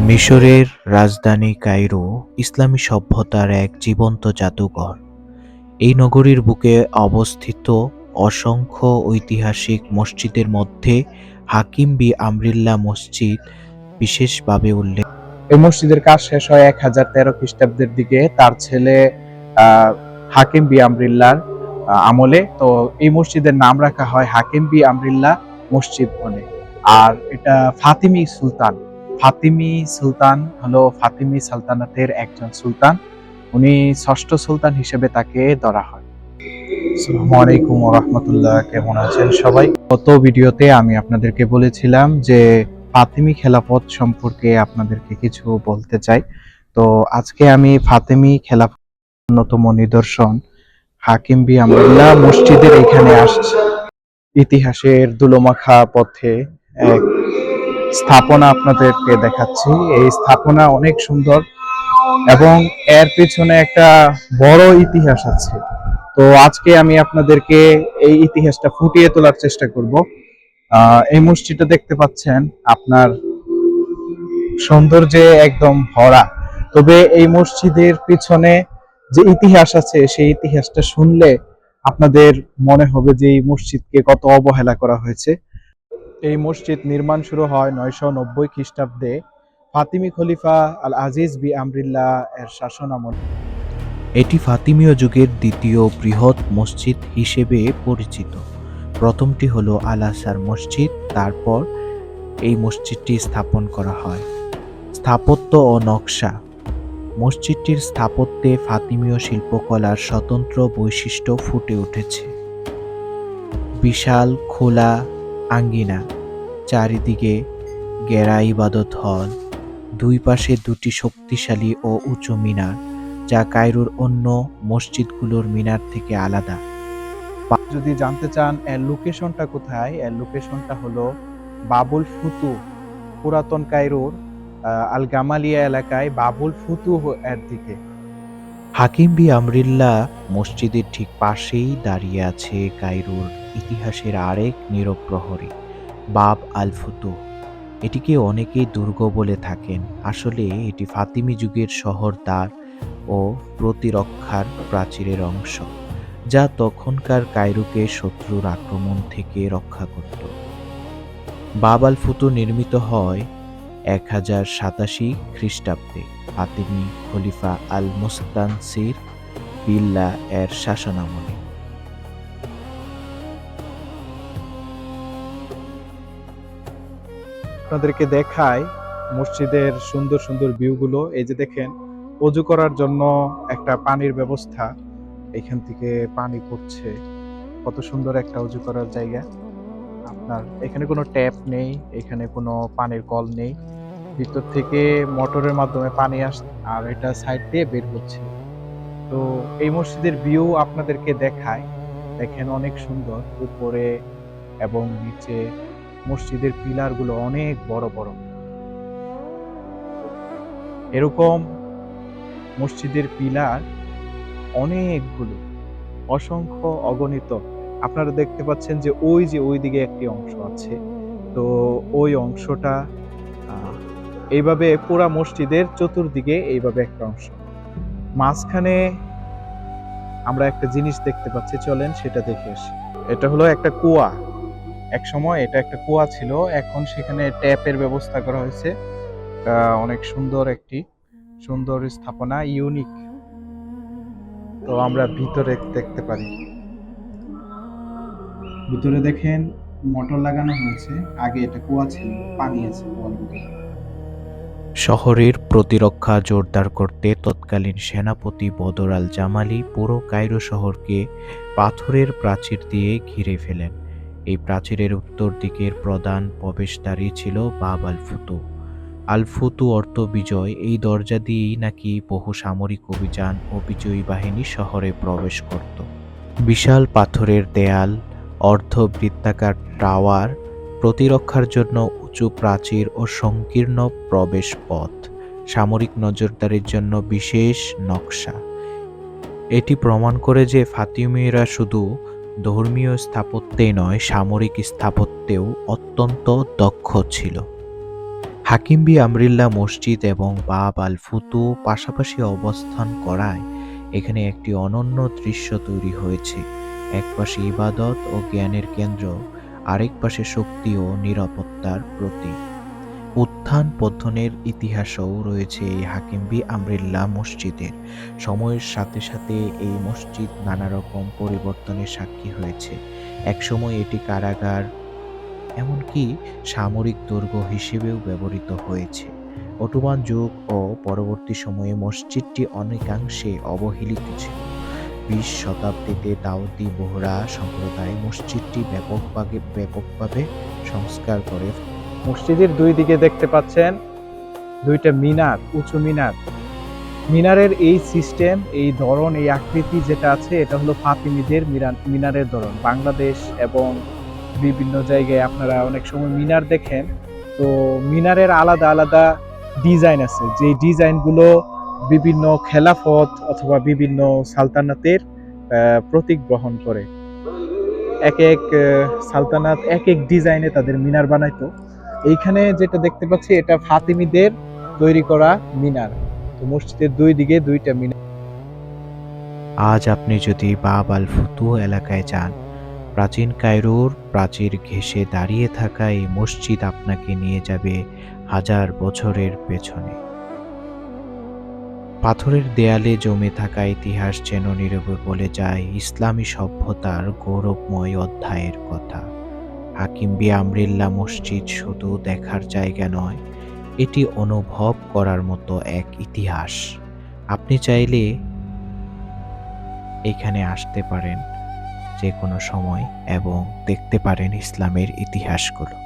মিশরের রাজধানী কায়রো ইসলামী সভ্যতার এক জীবন্ত জাদুঘর। এই নগরীর বুকে অবস্থিত অসংখ্য ঐতিহাসিক মসজিদের মধ্যে হাকিম বি আমরিল্লাহ মসজিদ বিশেষভাবে উল্লেখ। এই মসজিদের কাজ শেষ হয় 1013 খ্রিস্টাব্দের দিকে তার ছেলে হাকিম বি আমরিল্লাহর আমলে। তো এই মসজিদের নাম রাখা হয় হাকিম বি আমরিল্লাহ মসজিদ বলে। আর এটা ফাতিমি সুলতান হলো ফাতিমি সালতানাতের একজন সুলতান। উনি ষষ্ঠ সুলতান হিসেবে তাকে ধরা হয়। আসসালামু আলাইকুম ওয়া রাহমাতুল্লাহ। কেমন আছেন সবাই? গত ভিডিওতে আমি আপনাদেরকে বলেছিলাম যে ফাতিমি খেলাফত সম্পর্কে আপনাদেরকে কিছু বলতে চাই। তো আজকে আমি ফাতিমি খেলাফত অন্যতম নিদর্শন হাকিম বি আমরুল্লাহ মসজিদের এখানে আসছি। ইতিহাসের ধুলোমাখা পথে এক স্থাপনা আপনাদেরকে দেখাচ্ছি। এই স্থাপনা অনেক সুন্দর এবং এর পিছনে একটা বড় ইতিহাস আছে। তো আজকে আমি আপনাদেরকে এই ইতিহাসটা ফুটিয়ে তোলার চেষ্টা করব। এই মসজিদটা দেখতে পাচ্ছেন, আপনার সৌন্দর্যে একদম ভরা। তবে এই মসজিদের পিছনে যে ইতিহাস আছে সেই ইতিহাসটা শুনলে আপনাদের মনে হবে যে এই মসজিদকে কত অবহেলা করা হয়েছে। এই মসজিদ নির্মাণ শুরু হয় 990 খ্রিস্টাব্দে ফাতিমি খলিফা আল আজিজ বি আমরিল্লাহ এর শাসনামলে। এটি ফাতিমীয় যুগের দ্বিতীয় বৃহৎ মসজিদ হিসেবে পরিচিত। প্রথমটি হলো আল আসার মসজিদ, তারপর এই মসজিদটি স্থাপন করা হয়। স্থাপত্য ও নকশা। মসজিদটির স্থাপত্যে ফাতিমীয় শিল্পকলার স্বতন্ত্র বৈশিষ্ট্য ফুটে উঠেছে। বিশাল খোলা আঙ্গিনা, চারিদিকে ঘেরা ইবাদত হল, দুই পাশে দুটি শক্তিশালী ও উঁচু মিনার, যা কায়রোর অন্য মসজিদগুলোর মিনার থেকে আলাদা। যদি জানতে চান এর লোকেশনটা কোথায়, এর লোকেশনটা হলো বাবুল ফুতু, পুরাতন কায়রোর আল গামালিয়া এলাকায় বাবুল ফুতু এর দিকে। হাকিম বি আমরিল্লাহ মসজিদের ঠিক পাশেই দাঁড়িয়ে আছে কায়রোর ইতিহাসের আরেক নীরব প্রহরী, বাব আল ফুতুহ। এটিকে অনেকেই দুর্গ বলে থাকেন। আসলে এটি ফাতিমি যুগের শহরদ্বার ও প্রতিরক্ষার প্রাচীরের অংশ, যা তখনকার কায়রোকে শত্রুর আক্রমণ থেকে রক্ষা করত। বাব আল ফুতুহ নির্মিত হয় 1087 খ্রিস্টাব্দে ফাতিমি খলিফা আল মুস্তানসির বিল্লাহ এর শাসনামলে। আপনাদেরকে দেখায় মসজিদের সুন্দর সুন্দর ভিউগুলো। এই যে দেখেন, অজু করার জন্য একটা পানির ব্যবস্থা, এখান থেকে পানি পড়ছে। কত সুন্দর একটা অজু করার জায়গা। আপনার এখানে কোনো ট্যাপ নেই, এখানে কোনো পানির কল নেই, ভিতর থেকে মোটরের মাধ্যমে পানি আসছে আর এটা সাইড দিয়ে বের হচ্ছে। তো এই মসজিদের ভিউ আপনাদেরকে দেখায়, দেখেন অনেক সুন্দর। উপরে এবং নিচে মসজিদের পিলার গুলো অনেক বড় বড়। এরকম মসজিদের পিলার অনেকগুলো, অসংখ্য, অগণিত। আপনারা দেখতে পাচ্ছেন যে ওই দিকে একটি অংশ আছে। তো ওই অংশটা এইভাবে পুরা মসজিদের চতুর্দিকে এইভাবে একটা অংশ। মাঝখানে আমরা একটা জিনিস দেখতে পাচ্ছি, চলেন সেটা দেখে আসি। এটা হলো একটা কুয়া। এক সময় এটা একটা কুয়া ছিল, এখন সেখানে ট্যাপের ব্যবস্থা করা হয়েছে। অনেক সুন্দর একটি সুন্দর স্থাপনা, ইউনিক। তো আমরা ভিতরে দেখতে পারি, ভিতরে দেখেন মোটর লাগানো হয়েছে। আগে এটা কুয়া ছিল, পানি আছে কুয়ার ভিতরে। শহরের প্রতিরক্ষা জোরদার করতে তৎকালীন সেনাপতি বদর আল জামালি পুরো কায়রো শহরকে পাথরের প্রাচীর দিয়ে ঘিরে ফেলেন। এই প্রাচীরের উত্তর দিকের প্রধান প্রবেশদ্বারই ছিল বাব আল ফুতুহ। আল ফুতুহ অর্থ বিজয়। এই দরজা দিয়েই নাকি বহু সামরিক অভিযান ও বিজয়ী বাহিনী শহরে প্রবেশ করত। বিশাল পাথরের দেয়াল, অর্ধবৃত্তাকার টাওয়ার, প্রতিরক্ষার জন্য উঁচু প্রাচীর ও সংকীর্ণ প্রবেশ পথ, সামরিক নজরদারির জন্য বিশেষ নকশা। এটি প্রমাণ করে যে ফাতিমিরা শুধু ধর্মীয় স্থাপত্যেই নয়, সামরিক স্থাপত্যেও অত্যন্ত দক্ষ ছিল। হাকিম বি আমরিল্লাহ মসজিদ এবং বাব আল ফুতু পাশাপাশি অবস্থান করায় এখানে একটি অনন্য দৃশ্য তৈরি হয়েছে। এক পাশে ইবাদত ও জ্ঞানের কেন্দ্র, আরেক পাশে শক্তি ও নিরাপত্তার প্রতীক। উত্থান পতনের ইতিহাসও রয়েছে এই হাকিম বি আমরিল্লাহ মসজিদের। সময়ের সাথে সাথে এই মসজিদ নানা রকম পরিবর্তনের সাক্ষী হয়েছে। একসময় এটি কারাগার, এমনকি সামরিক দুর্গ হিসেবেও ব্যবহৃত হয়েছে। অটোমান যুগ ও পরবর্তী সময়ে মসজিদটি অনেকাংশে অবহেলিত ছিল। 20 শতাব্দীতে দাউদি বোহরা সম্প্রদায় মসজিদটি ব্যাপকভাবে সংস্কার করে। মসজিদের দুই দিকে দেখতে পাচ্ছেন দুইটা মিনার, উঁচু মিনার। মিনারের এই সিস্টেম, এই ধরন, এই আকৃতি যেটা আছে, এটা হলো ফাতিমিদের মিনারের ধরন। বাংলাদেশ এবং বিভিন্ন জায়গায় আপনারা অনেক সময় মিনার দেখেন, তো মিনারের আলাদা আলাদা ডিজাইন আছে, যে ডিজাইনগুলো বিভিন্ন খেলাফত অথবা বিভিন্ন সালতানাতের প্রতীক বহন করে। এক এক সালতানাত এক এক ডিজাইনে তাদের মিনার বানাইতো। এইখানে যেটা দেখতে পাচ্ছি এটা ফাতিমিদের তৈরি করা মিনার। তো মসজিদের দুই দিকে দুইটা মিনার। আজ আপনি যদি বাব আল ফুতু এলাকায় যান, প্রাচীন কায়রোর প্রাচীর ঘেঁষে দাঁড়িয়ে থাকা এই মসজিদ আপনাকে নিয়ে যাবে হাজার বছরের পেছনে। পাথরের দেয়ালে জমে থাকা ইতিহাস যেন নীরবে বলে যায় ইসলামী সভ্যতার গৌরবময় অধ্যায়ের কথা। হাকিম বি আমরিল্লাহ মসজিদ শুধু দেখার জায়গা নয়, এটি অনুভব করার মতো এক ইতিহাস। আপনি চাইলে এখানে আসতে পারেন যে কোনো সময় এবং দেখতে পারেন ইসলামের ইতিহাসগুলো।